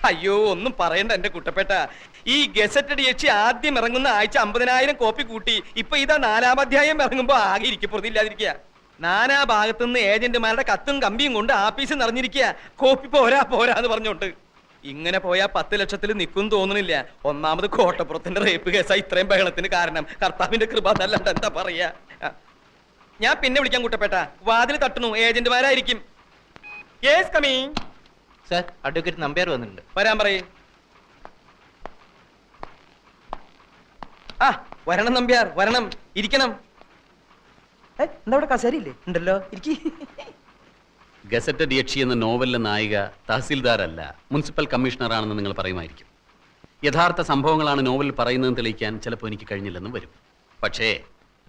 അയ്യോ ഒന്നും പറയണ്ട എന്റെ കുട്ടപ്പേട്ട. ഈ ഗസറ്റഡ് യക്ഷി ആദ്യം ഇറങ്ങുന്ന ആഴ്ച 50,000 കോപ്പി കൂട്ടി. ഇപ്പൊ ഇതാ 4-ാം അധ്യായം ഇറങ്ങുമ്പോ ആകെ ഇരിക്കപ്പെടുന്നില്ലാതിരിക്കുക. നാനാ ഭാഗത്തുനിന്ന് ഏജന്റുമാരുടെ കത്തും കമ്പിയും കൊണ്ട് ആഫീസ് നിറഞ്ഞിരിക്കുക. കോപ്പി പോരാ പോരാന്ന് പറഞ്ഞോണ്ട്. ഇങ്ങനെ പോയാ 10 ലക്ഷത്തിൽ നിൽക്കും തോന്നുന്നില്ല. ഒന്നാമത് കോട്ടപ്പുറത്തിന്റെ റേപ്പ് കേസാ ഇത്രയും ബഹളത്തിന് കാരണം. കർത്താവിന്റെ കൃപ എന്നല്ലാണ്ട് എന്താ പറയാ. ഞാൻ പിന്നെ വിളിക്കാൻ കുട്ടപ്പേട്ട. വാതിൽ തട്ടുന്നു, ഏജന്റുമാരായിരിക്കും. Yes coming. Sir, advocate Nambiar വന്നിട്ടുണ്ട്. വരാൻ പറയേ. ആ വരണം നമ്പ്യാർ, വരണം. ഇരിക്കണം. എന്താ അവിടെ കസേരയില്ലേ? ഉണ്ടല്ലോ, ഇരിക്കി. ഗസറ്റഡ് യക്ഷി എന്ന നോവലിലെ നായിക തഹസിൽദാരല്ല, മുനിസിപ്പൽ കമ്മീഷണറാണെന്ന് നിങ്ങൾ പറയുമായിരിക്കും. യഥാർത്ഥ സംഭവങ്ങളാണ് നോവലിൽ പറയുന്നതെന്ന് തെളിയിക്കാൻ ചിലപ്പോൾ എനിക്ക് കഴിഞ്ഞില്ലെന്നും വരും. പക്ഷേ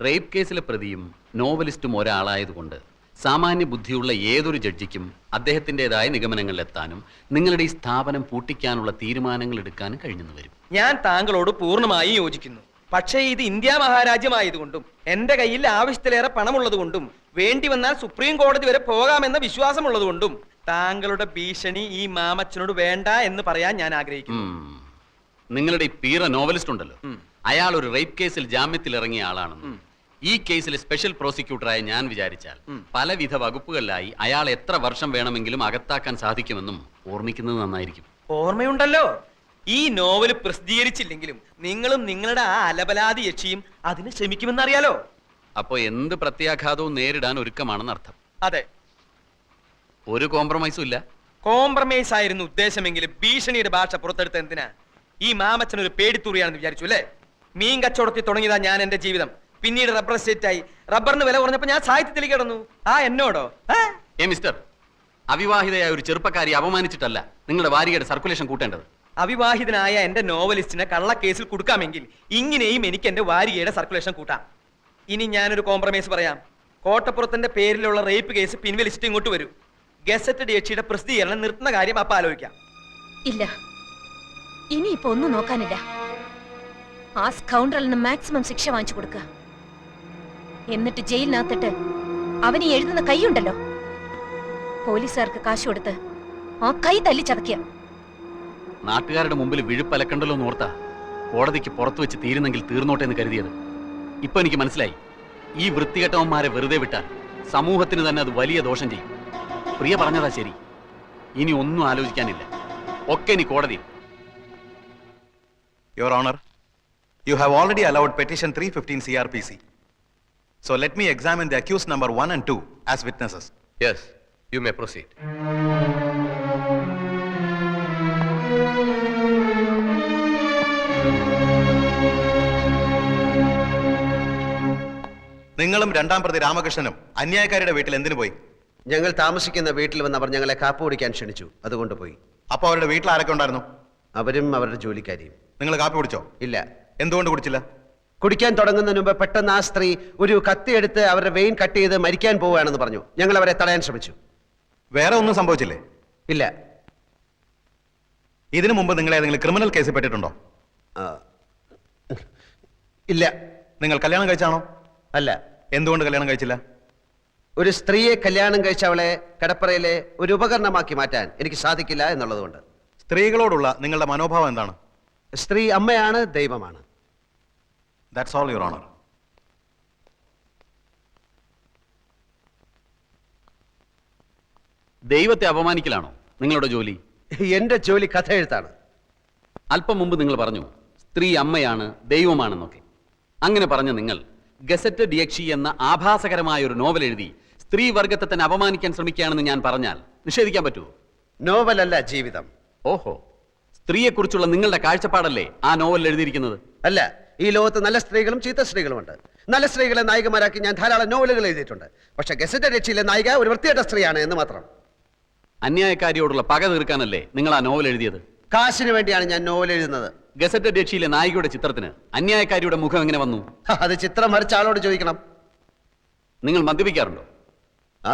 റേപ്പ് കേസിലെ പ്രതിയും നോവലിസ്റ്റും ഒരാളായതുകൊണ്ട് സാമാന്യ ബുദ്ധിയുള്ള ഏതൊരു ജഡ്ജിക്കും അദ്ദേഹത്തിൻ്റെതായ നിഗമനങ്ങളിലെത്താനും നിങ്ങളുടെ ഈ സ്ഥാപനം പൂട്ടിക്കാനുള്ള തീരുമാനങ്ങൾ എടുക്കാനും കഴിഞ്ഞെന്ന് വരും. ഞാൻ താങ്കളോട് പൂർണ്ണമായി യോജിക്കുന്നു. പക്ഷേ ഇത് ഇന്ത്യ മഹാരാജ്യമായതുകൊണ്ടും എന്റെ കയ്യിൽ ആവശ്യത്തിലേറെ പണമുള്ളതുകൊണ്ടും വേണ്ടി വന്നാൽ സുപ്രീം കോടതി വരെ പോകാമെന്ന വിശ്വാസമുള്ളതുകൊണ്ടും താങ്കളുടെ ഭീഷണി ഈ മാമച്ചനോട് വേണ്ട എന്ന് പറയാൻ ഞാൻ ആഗ്രഹിക്കുന്നു. നിങ്ങളുടെ ഈ പീറ നോവലിസ്റ്റ് ഉണ്ടല്ലോ, അയാൾ ഒരു റേപ്പ് കേസിൽ ജാമ്യത്തിൽ ഇറങ്ങിയ ആളാണെന്നും ഈ കേസിലെ സ്പെഷ്യൽ പ്രോസിക്യൂട്ടറായ ഞാൻ വിചാരിച്ചാൽ പലവിധ വകുപ്പുകളിലായി അയാൾ എത്ര വർഷം വേണമെങ്കിലും അകത്താക്കാൻ സാധിക്കുമെന്നും ഓർമ്മിക്കുന്നത് നന്നായിരിക്കും. ഓർമ്മയുണ്ടല്ലോ. ഈ നോവൽ പ്രസിദ്ധീകരിച്ചില്ലെങ്കിലും നിങ്ങളും നിങ്ങളുടെ ആ അലബലാതി യക്ഷിയും അതിന് ശ്രമിക്കുമെന്നറിയാലോ. അപ്പോ എന്ത് പ്രത്യാഘാതവും നേരിടാൻ ഒരുക്കമാണെന്ന് അർത്ഥം. അതെ. ഒരു കോംപ്രമൈസും ഇല്ല. കോംപ്രമൈസ് ആയിരുന്നു ഉദ്ദേശമെങ്കിലും ഭീഷണിയുടെ ഭാഷ പുറത്തെടുത്ത എന്തിനാ? ഈ മാമച്ചൻ ഒരു പേടിത്തൂറിയാണെന്ന് വിചാരിച്ചു അല്ലേ? മീൻ കച്ചവടത്തിൽ തുടങ്ങിയതാ ഞാൻ എന്റെ ജീവിതം. പിന്നീട് റബ്ബർ എസ്റ്റേറ്റ് ആയി. റബ്ബറിന് വില കുറഞ്ഞപ്പോ ഞാൻ സാഹിത്യത്തിലേക്ക് കിടന്നു. ആ എന്നോടോ? മിസ്റ്റർ, അവിവാഹിതയായ ഒരു ചെറുപ്പക്കാരി അപമാനിച്ചിട്ടല്ല നിങ്ങളുടെ വാരികയുടെ സർക്കുലേഷൻ കൂട്ടേണ്ടത്. അവിവാഹിതനായ എന്റെ നോവലിസ്റ്റിനെ കള്ളക്കേസിൽ കൊടുക്കാമെങ്കിൽ ഇങ്ങനെയും എനിക്ക് എന്റെ വാരികയുടെ സർക്കുലേഷൻ കൂട്ടാം. ഇനി ഞാനൊരു കോംപ്രമൈസ് പറയാം. കോട്ടപ്പുറത്തിന്റെ പേരിലുള്ള റേപ്പ് കേസ് പിൻവലിച്ചിട്ട് ഇങ്ങോട്ട് വരൂ. ഗസറ്റഡ് യക്ഷിയുടെ പ്രസിദ്ധീകരണം നിർത്തുന്ന കാര്യം അപ്പൊ ആലോചിക്കാം. ഇല്ല, ഇനിയിപ്പോ ഒന്നും നോക്കാനില്ല. ആ സ്കൗണ്ടറലിന് മാക്സിമം ശിക്ഷ വാങ്ങിച്ചു കൊടുക്കുക. എന്നിട്ട് ജയിലിനകത്തിട്ട് അവന് എഴുതുന്ന കൈയുണ്ടല്ലോ, പോലീസുകാർക്ക് കാശ് കൊടുത്ത് ആ കൈ തല്ലി ചതക്കുക. നാട്ടുകാരുടെ മുമ്പിൽ വിഴുപ്പലക്കണ്ടല്ലോ എന്ന് ഓർത്താ കോടതിക്ക് പുറത്തു വെച്ച് തീരുന്നെങ്കിൽ തീർന്നോട്ടെ എന്ന് കരുതിയത്. ഇപ്പൊ എനിക്ക് മനസ്സിലായി, ഈ വൃത്തികെട്ടവന്മാരെ വെറുതെ വിട്ടാൽ സമൂഹത്തിന് തന്നെ അത് വലിയ ദോഷം ചെയ്യും. പ്രിയ പറഞ്ഞതാ ശരി. ഇനി ഒന്നും ആലോചിക്കാനില്ല, ഒക്കെ ഇനി കോടതി. Your Honor, you have already allowed petition 315 CRPC. So let me examine the accused number 1 and 2 as witnesses. Yes, you may proceed. നിങ്ങളും രണ്ടാം പ്രതി രാമകൃഷ്ണനും അന്യായക്കാരുടെ വീട്ടിൽ എന്തിനു പോയി? ഞങ്ങൾ താമസിക്കുന്ന വീട്ടിൽ വന്ന് അവർ ഞങ്ങളെ കാപ്പ് കുടിക്കാൻ ക്ഷണിച്ചു, അതുകൊണ്ട് പോയി. അപ്പൊ അവരുടെ വീട്ടിൽ ആരൊക്കെ ഉണ്ടായിരുന്നു? അവരും അവരുടെ ജോലിക്കാരിയും. നിങ്ങൾ കാപ്പി കുടിച്ചോ? ഇല്ല. എന്തുകൊണ്ട് കുടിച്ചില്ല? കുടിക്കാൻ തുടങ്ങുന്നതിന് മുമ്പ് പെട്ടെന്ന് ആ സ്ത്രീ ഒരു കത്തിയെടുത്ത് അവരുടെ വെയിൻ കട്ട് ചെയ്ത് മരിക്കാൻ പോവുകയാണെന്ന് പറഞ്ഞു. ഞങ്ങൾ അവരെ തടയാൻ ശ്രമിച്ചു. വേറെ ഒന്നും സംഭവിച്ചില്ലേ? ഇല്ല. ഇതിനു മുമ്പ് നിങ്ങൾ ഏതെങ്കിലും ക്രിമിനൽ കേസിൽ പെട്ടിട്ടുണ്ടോ? ഇല്ല. നിങ്ങൾ കല്യാണം കഴിച്ചാണോ? അല്ല. എന്തുകൊണ്ട് കല്യാണം കഴിച്ചില്ല? ഒരു സ്ത്രീയെ കല്യാണം കഴിച്ച അവളെ കടപ്പറയിലെ ഒരു ഉപകരണമാക്കി മാറ്റാൻ എനിക്ക് സാധിക്കില്ല എന്നുള്ളതുകൊണ്ട്. സ്ത്രീകളോടുള്ള നിങ്ങളുടെ മനോഭാവം എന്താണ്? സ്ത്രീ അമ്മയാണ്, ദൈവമാണ്. That's all, Your Honor. ദൈവത്തെ അപമാനിക്കലാണോ നിങ്ങളുടെ ജോലി? എന്റെ ജോലി കഥ എഴുത്താണ്. അല്പം മുമ്പ് നിങ്ങൾ പറഞ്ഞു സ്ത്രീ അമ്മയാണ്, ദൈവമാണെന്നൊക്കെ. അങ്ങനെ പറഞ്ഞ നിങ്ങൾ ഗസറ്റഡ് യക്ഷി എന്ന ആഭാസകരമായ ഒരു നോവൽ എഴുതി സ്ത്രീ വർഗത്തെ തന്നെ അപമാനിക്കാൻ ശ്രമിക്കുകയാണെന്ന് ഞാൻ പറഞ്ഞാൽ നിഷേധിക്കാൻ പറ്റുമോ? നോവലല്ല, ജീവിതം. ഓഹോ, സ്ത്രീയെക്കുറിച്ചുള്ള നിങ്ങളുടെ കാഴ്ചപ്പാടല്ലേ ആ നോവലിൽ എഴുതിയിരിക്കുന്നത്? അല്ല, ഈ ലോകത്ത് നല്ല സ്ത്രീകളും ചീത്ത സ്ത്രീകളുമുണ്ട്. നല്ല സ്ത്രീകളെ നായികമാരാക്കി ഞാൻ ധാരാളം നോവലുകൾ എഴുതിയിട്ടുണ്ട്. പക്ഷെ ഗസറ്റഡ് യക്ഷിയിലെ നായിക ഒരു വൃത്തികെട്ട സ്ത്രീയാണ് എന്ന് മാത്രം. അന്യായക്കാരിയോടുള്ള പക തീർക്കാനല്ലേ നിങ്ങൾ ആ നോവൽ എഴുതിയത്? കാശിന് വേണ്ടിയാണ് ഞാൻ നോവൽ എഴുതുന്നത്. ഗസറ്റഡ് യക്ഷിയിലെ നായികയുടെ ചിത്രത്തിന് അന്യായക്കാരിയുടെ മുഖം എങ്ങനെ വന്നു? അത് ചിത്രം വരച്ച ആളോട് ചോദിക്കണം. നിങ്ങൾ മദ്യപിക്കാറുണ്ടോ? ആ,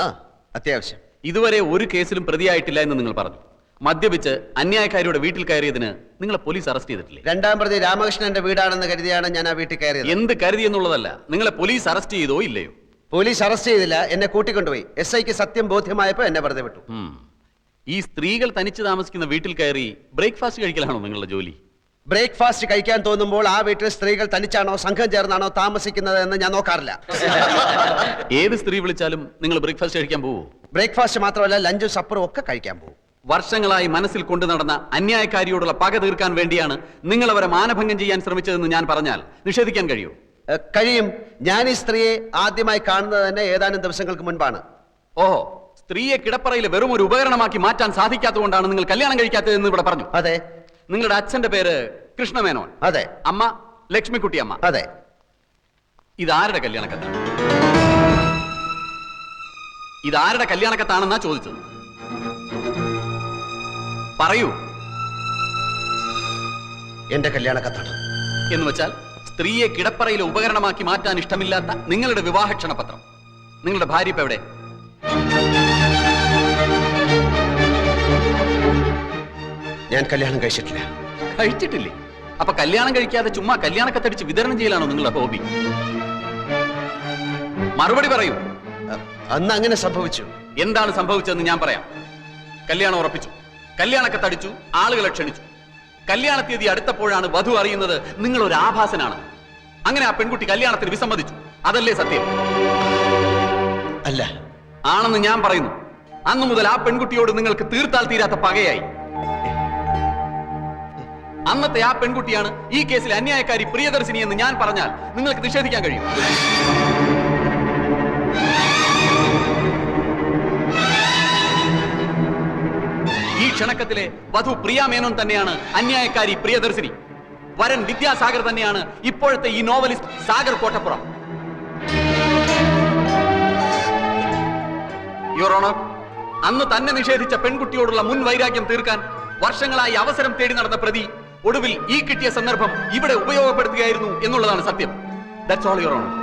അത്യാവശ്യം. ഇതുവരെ ഒരു കേസിലും പ്രതിയായിട്ടില്ല എന്ന് നിങ്ങൾ പറഞ്ഞു. മദ്യപിച്ച് അന്യായക്കാരിയുടെ വീട്ടിൽ കയറിയതിന് നിങ്ങളെ പോലീസ് അറസ്റ്റ് ചെയ്തിട്ടില്ലേ? രണ്ടാം പ്രതി രാമകൃഷ്ണന്റെ വീടാണെന്ന് കരുതിയാണ് ഞാൻ ആ വീട്ടിൽ കയറിയത്. എന്ത് കരുതി എന്നുള്ളതല്ല, നിങ്ങളെ പോലീസ് അറസ്റ്റ് ചെയ്തോ ഇല്ലയോ? പോലീസ് അറസ്റ്റ് ചെയ്തില്ല, എന്നെ കൂട്ടിക്കൊണ്ടുപോയി. SIക്ക് സത്യം ബോധ്യമായപ്പോ എന്നെ വെറുതെ വിട്ടു. ഈ സ്ത്രീകൾ തനിച്ച് താമസിക്കുന്ന വീട്ടിൽ കയറി ബ്രേക്ക്ഫാസ്റ്റ് കഴിക്കലാണോ നിങ്ങളുടെ ജോലി? ബ്രേക്ക്ഫാസ്റ്റ് കഴിക്കാൻ തോന്നുമ്പോൾ ആ വീട്ടിൽ സ്ത്രീകൾ തനിച്ചാണോ സംഘം ചേർന്നാണോ താമസിക്കുന്നത് എന്ന് ഞാൻ നോക്കാറില്ല. ഏത് സ്ത്രീ വിളിച്ചാലും നിങ്ങൾ ബ്രേക്ക്ഫാസ്റ്റ് കഴിക്കാൻ പോവോ? ബ്രേക്ക്ഫാസ്റ്റ് മാത്രമല്ല, ലഞ്ചും സപ്പറും ഒക്കെ കഴിക്കാൻ പോകും. വർഷങ്ങളായി മനസ്സിൽ കൊണ്ടു നടന്ന അന്യായക്കാരിയോടുള്ള പക തീർക്കാൻ വേണ്ടിയാണ് നിങ്ങൾ അവരെ മാനഭംഗം ചെയ്യാൻ ശ്രമിച്ചതെന്ന് ഞാൻ പറഞ്ഞാൽ നിഷേധിക്കാൻ കഴിയൂ? കഴിയും. ഞാൻ ഈ സ്ത്രീയെ ആദ്യമായി കാണുന്നത് തന്നെ ഏതാനും ദിവസങ്ങൾക്ക് മുൻപാണ്. ഓഹോ, സ്ത്രീയെ കിടപ്പറയിൽ വെറും ഒരു ഉപകരണമാക്കി മാറ്റാൻ സാധിക്കാത്തതുകൊണ്ടാണ് നിങ്ങൾ കല്യാണം കഴിക്കാത്തതെന്ന് ഇവിടെ പറഞ്ഞു. അതെ. നിങ്ങളുടെ അച്ഛന്റെ പേര് കൃഷ്ണമേനോൻ. അതെ. അമ്മ ലക്ഷ്മിക്കുട്ടി അമ്മ. അതെ. ഇതാരുടെ കല്യാണക്കത്താണ്? ഇതാരുടെ കല്യാണക്കത്താണെന്നാ ചോദിച്ചത്. പറയൂ. എന്റെ കല്യാണക്കത്താണ്. എന്ന് വെച്ചാൽ സ്ത്രീയെ കിടപ്പറയിലെ ഉപകരണമാക്കി മാറ്റാൻ ഇഷ്ടമില്ലാത്ത നിങ്ങളുടെ വിവാഹ ക്ഷണപത്രം. നിങ്ങളുടെ ഭാര്യ ഇപ്പൊ എവിടെ? ഞാൻ കല്യാണം കഴിച്ചിട്ടില്ല. കഴിച്ചിട്ടില്ലേ? അപ്പൊ കല്യാണം കഴിക്കാതെ ചുമ്മാ കല്യാണക്കത്തടിച്ച് വിതരണം ചെയ്യലാണോ നിങ്ങളുടെ ഹോബി? മറുപടി പറയൂ. അന്ന് അങ്ങനെ സംഭവിച്ചു. എന്താണ് സംഭവിച്ചതെന്ന് ഞാൻ പറയാം. കല്യാണം ഉറപ്പിച്ചു, കല്യാണക്കത്തടിച്ചു, ആളുകളെ ക്ഷണിച്ചു. കല്യാണ തീയതി അടുത്തപ്പോഴാണ് വധു അറിയുന്നത് നിങ്ങൾ ഒരു ആഭാസനാണ്. അങ്ങനെ ആ പെൺകുട്ടി കല്യാണത്തിന് വിസമ്മതിച്ചു. അതല്ലേ സത്യം? അല്ല. ആണെന്ന് ഞാൻ പറയുന്നു. അന്നു മുതൽ ആ പെൺകുട്ടിയോട് നിങ്ങൾക്ക് തീർത്താൽ തീരാത്ത പകയായി. അന്നത്തെ ആ പെൺകുട്ടിയാണ് ഈ കേസിലെ അന്യായക്കാരി പ്രിയദർശിനി എന്ന് ഞാൻ പറഞ്ഞാൽ നിങ്ങൾക്ക് നിഷേധിക്കാൻ കഴിയും? ഈ ക്ഷണക്കത്തിലെ വധു പ്രിയ മേനോൻ തന്നെയാണ് അന്യായക്കാരി പ്രിയദർശിനി. വരൻ വിദ്യാസാഗർ തന്നെയാണ് ഇപ്പോഴത്തെ ഈ novelist Sagar Kottappuram. Your honour, അന്ന് തന്നെ നിഷേധിച്ച പെൺകുട്ടിയോടുള്ള മുൻ വൈരാഗ്യം തീർക്കാൻ വർഷങ്ങളായി അവസരം തേടി നടന്ന പ്രതി ഒടുവിൽ ഈ കിട്ടിയ സന്ദർഭം ഇവിടെ ഉപയോഗപ്പെടുത്തുകയായിരുന്നു എന്നുള്ളതാണ് സത്യം. That's all your honour.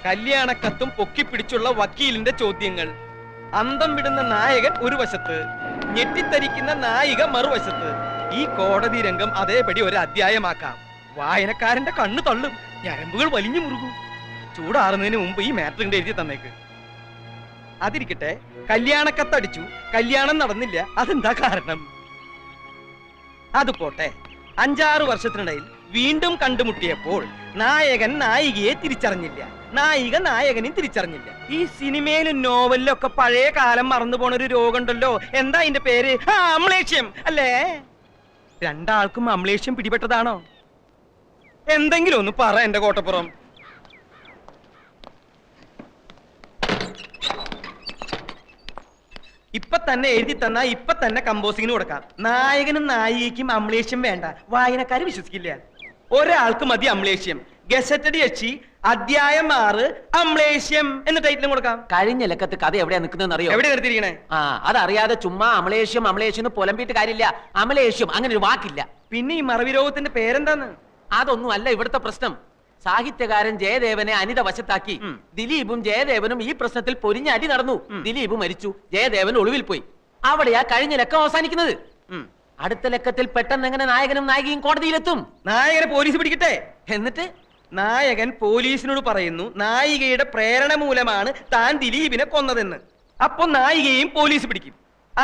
കല്യാണക്കത്തും പൊക്കിപ്പിടിച്ചുള്ള വക്കീലിന്റെ ചോദ്യങ്ങൾ. അന്തം വിടുന്ന നായകൻ ഒരു വശത്ത്, ഞെട്ടിത്തരിക്കുന്ന നായിക മറുവശത്ത്. ഈ കോടതി രംഗം അതേപടി ഒരു അധ്യായമാക്കാം. വായനക്കാരന്റെ കണ്ണു തള്ളും, ഞരമ്പുകൾ വലിഞ്ഞു മുറുകും. ചൂടാറുന്നതിന് മുമ്പ് ഈ മാറ്ററിന്റെ എഴുതി തന്നേക്ക്. അതിരിക്കട്ടെ, കല്യാണക്കത്തടിച്ചു, കല്യാണം നടന്നില്ല. അതെന്താ കാരണം? അത് പോട്ടെ. 5-6 വർഷത്തിനിടയിൽ വീണ്ടും കണ്ടുമുട്ടിയപ്പോൾ നായകൻ നായികയെ തിരിച്ചറിഞ്ഞില്ല, നായിക നായകനെയും തിരിച്ചറിഞ്ഞില്ല. ഈ സിനിമയിലും നോവലിലും ഒക്കെ പഴയ കാലം മറന്നു പോണ ഒരു രോഗം ഉണ്ടല്ലോ. എന്താ അതിന്റെ പേര്? അമ്ലേഷ്യം അല്ലേ? രണ്ടാൾക്കും അമ്ലേഷ്യം പിടിപെട്ടതാണോ? എന്തെങ്കിലും ഒന്ന് പറ എന്റെ കോട്ടപ്പുറം. ഇപ്പൊ തന്നെ എഴുതി തന്നാ ഇപ്പൊ തന്നെ കമ്പോസിങ്ങിന് കൊടുക്കാം. നായകനും നായികയ്ക്കും അമ്ലേഷ്യം വേണ്ട, വായനക്കാര് വിശ്വസിക്കില്ല. ഒരാൾക്ക് മതി അമ്ലേഷ്യം. ഗസറ്റഡ് എച്ചി അധ്യായം 6 അമ്ലേഷ്യം എന്ന ടൈറ്റിലും കൊടുക്കാം. കഴിഞ്ഞ ലക്കത്ത് കഥ എവിടെയാ നിൽക്കുന്നതെന്ന് അറിയോ? എവിടെ നിർത്തിയിരിക്കണേ? അതറിയാതെ ചുമ്മാ അമലേഷ്യം അമലേഷ്യം എന്ന് പുലമ്പിയിട്ട് കാര്യമില്ല. അമലേഷ്യം അങ്ങനെ ഒരു വാക്കില്ല. പിന്നെ ഈ മറവി രോഗത്തിന്റെ പേരെന്താന്ന്? അതൊന്നും അല്ല ഇവിടുത്തെ പ്രശ്നം. സാഹിത്യകാരൻ ജയദേവനെ അനിത വശത്താക്കി ദിലീപും ജയദേവനും ഈ പ്രശ്നത്തിൽ പൊരിഞ്ഞ അടി നടന്നു. ദിലീപ് മരിച്ചു, ജയദേവൻ ഒളിവിൽ പോയി. അവിടെയാ കഴിഞ്ഞ ലക്കം അവസാനിക്കുന്നത്. അടുത്ത ലക്കത്തിൽ പെട്ടെന്ന് എങ്ങനെ നായകനും നായികയും കോടതിയിലെത്തും? നായകനെ പോലീസ് പിടിക്കട്ടെ. എന്നിട്ട് നായകൻ പോലീസിനോട് പറയുന്നു നായികയുടെ പ്രേരണ മൂലമാണ് താൻ ദിലീപിനെ കൊന്നതെന്ന്. അപ്പൊ നായികയും പോലീസ് പിടിക്കും.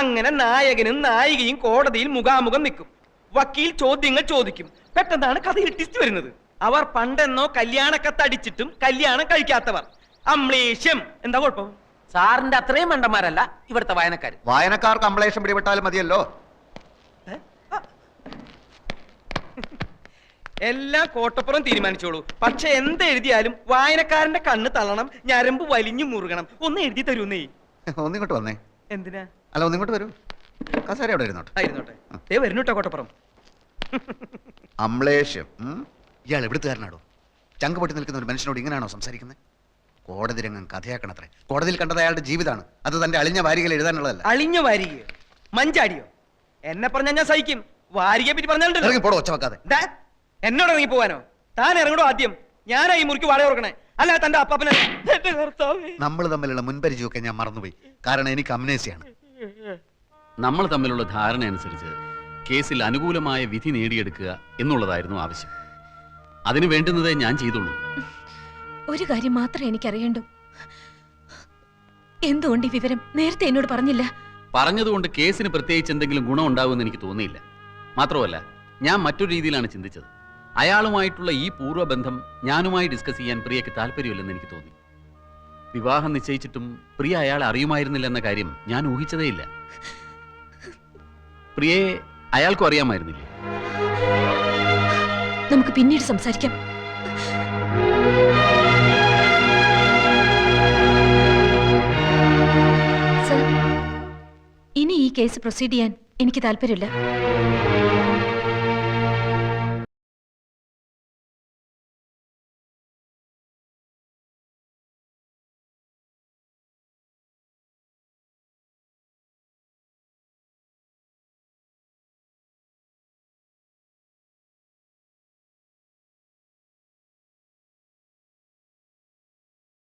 അങ്ങനെ നായകനും നായികയും കോടതിയിൽ മുഖാമുഖം നിൽക്കും. വക്കീൽ ചോദ്യങ്ങൾ ചോദിക്കും. പെട്ടെന്നാണ് കഥയിൽ ട്വിസ്റ്റ് വരുന്നത്. അവർ പണ്ടെന്നോ കല്യാണക്കത്തടിച്ചിട്ടും കല്യാണം കഴിക്കാത്തവർ. അമ്ലേഷ്യം. എന്താ കുഴപ്പം? സാറിന്റെ അത്രയും മണ്ടന്മാരല്ല ഇവിടുത്തെ വായനക്കാർ. വായനക്കാർക്ക് അമ്ലേഷം പിടിപെട്ടാലും മതിയല്ലോ. എല്ലാം കോട്ടപ്പുറം തീരുമാനിച്ചോളൂ. പക്ഷെ എന്തെഴുതിയാലും വായനക്കാരന്റെ കണ്ണ് തള്ളണം, ഞരമ്പ് വലിഞ്ഞു മുറുകണം. ഒന്ന് എഴുതി തരൂന്നേ. ഒന്നിങ്ങോട്ട് വന്നേ. എന്തിനാ? അല്ല, ഒന്നിങ്ങോട്ട് വരൂ. കസേര അവിടെ ഇരുന്നോട്ടെ. ആയിരുന്നോട്ടെ. ദേ വരുന്നുട്ടോ കോട്ടപ്പുറം. അമ്ലേഷ്യം. ഇയാൾ എവിടുത്തുകാരനാടോ? ചങ്ക് പൊട്ടി നിൽക്കുന്ന ഒരു മനുഷ്യനോട് ഇങ്ങനെയാണോ സംസാരിക്കുന്നത്? കോടതി രംഗം കഥയാക്കണത്രേ. കോടതിയിൽ കണ്ടത് അയാളുടെ ജീവിതമാണ്. അത് തന്റെ അളിഞ്ഞ വാരികയിൽ എഴുതാനുള്ളതല്ല. അളിഞ്ഞ വാരികയോ മഞ്ചാടിയോ? എന്നെ പറഞ്ഞാൽ ഞാൻ സഹിക്കും. വാരികയെ പറ്റി പറഞ്ഞാൽ പോടോ ഒച്ച വെക്കാതെ. എന്നോട് ഇറങ്ങി പോവാനോ? താൻ ഇറങ്ങണോ ആദ്യം? ഞാനാ ഈ മുറിക്ക് വാടക കൊടുക്കണേ, അല്ല തന്റെ അപ്പാപ്പനെ. എന്റെ കർത്താവേ. നമ്മൾ തമ്മിലുള്ള മുൻപരിചയമൊക്കെ ഞാൻ മറന്നുപോയി. കാരണം എനിക്ക് അമ്നേസിയാണ്. നമ്മൾ തമ്മിലുള്ള ധാരണ അനുസരിച്ച് കേസിൽ അനുകൂലമായ വിധി നേടിയെടുക്കുക എന്നുള്ളതായിരുന്നു ആവശ്യം. അതിന് വേണ്ടുന്നതേ ഞാൻ ചെയ്തുള്ളൂ. ഒരു കാര്യം മാത്രമേ എനിക്കറിയണ്ടൂ. എന്തുകൊണ്ട് ഈ വിവരം നേരത്തെ എന്നോട് പറഞ്ഞില്ല? പറഞ്ഞതുകൊണ്ട് കേസിന് പ്രത്യേകിച്ച് എന്തെങ്കിലും ഗുണം ഉണ്ടാവുമെന്ന് എനിക്ക് തോന്നിയില്ല. മാത്രമല്ല, ഞാൻ മറ്റൊരു രീതിയിലാണ് ചിന്തിച്ചത്. അയാളുമായിട്ടുള്ള ഈ പൂർവ്വബന്ധം ഞാനുമായി ഡിസ്കസ് ചെയ്യാൻ പ്രിയയ്ക്ക് താല്പര്യമില്ലെന്ന് എനിക്ക് തോന്നി. വിവാഹം നിശ്ചയിച്ചിട്ടും പ്രിയ അയാളെ അറിയുമായിരുന്നില്ല എന്ന കാര്യം ഞാൻ ഊഹിച്ചതേയില്ല. പ്രിയയെ അയാൾക്കും അറിയാമായിരുന്നില്ലേ? നമുക്ക് പിന്നീട് സംസാരിക്കാം. സർ, ഇനി ഈ കേസ് പ്രൊസീഡ് ചെയ്യാൻ എനിക്ക് താല്പര്യമില്ല.